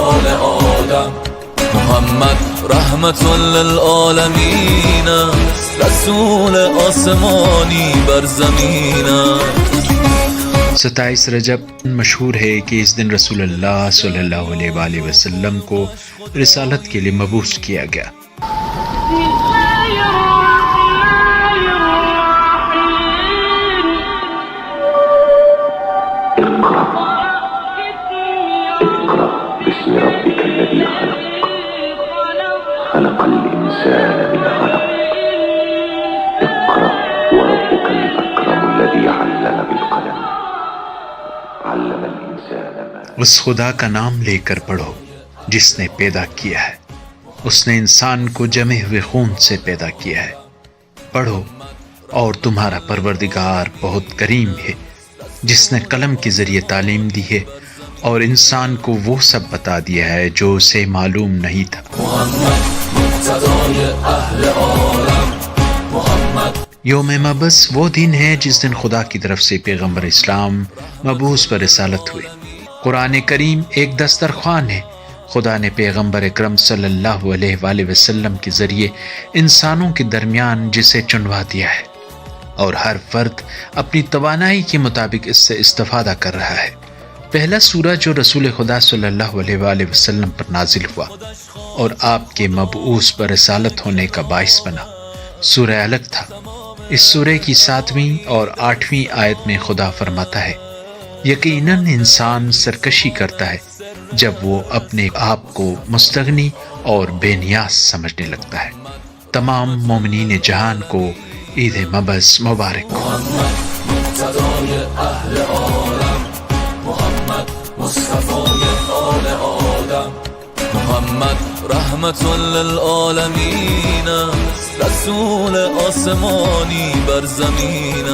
آل آدم. محمد رحمت للعالمین، رسول آسمانی بر زمین. 27 رجب مشہور ہے کہ اس دن رسول اللہ صلی اللہ علیہ وآلہ وسلم کو رسالت کے لیے مبعوث کیا گیا. بسم ربك الذي خلق خلق الإنسان من علق اقرأ وربك الأكرم الذي علم بالقلم علم الإنسان ما. اس خدا کا نام لے کر پڑھو جس نے پیدا کیا ہے. اس نے انسان کو جمے ہوئے خون سے پیدا کیا ہے. پڑھو اور تمہارا پروردگار بہت کریم ہے جس نے قلم کے ذریعے تعلیم دی ہے اور انسان کو وہ سب بتا دیا ہے جو اسے معلوم نہیں تھا. یوم مبعث وہ دن ہے جس دن خدا کی طرف سے پیغمبر اسلام مبعوث پر رسالت ہوئی. قرآن کریم ایک دسترخوان ہے. خدا نے پیغمبر اکرم صلی اللہ علیہ وآلہ وسلم کے ذریعے انسانوں کے درمیان جسے چنوا دیا ہے اور ہر فرد اپنی توانائی کے مطابق اس سے استفادہ کر رہا ہے. پہلا سورہ جو رسول خدا صلی اللہ علیہ وآلہ وسلم پر نازل ہوا اور آپ کے مبعوث پر رسالت ہونے کا باعث بنا، سورہ علق تھا. اس سورہ کی 7ویں اور 8ویں آیت میں خدا فرماتا ہے، یقیناً انسان سرکشی کرتا ہے جب وہ اپنے آپ کو مستغنی اور بے نیاز سمجھنے لگتا ہے. تمام مومنین جہان کو عید مبعث مبارک. محمد رحمت للعالمین، رسول آسمانی بر زمین.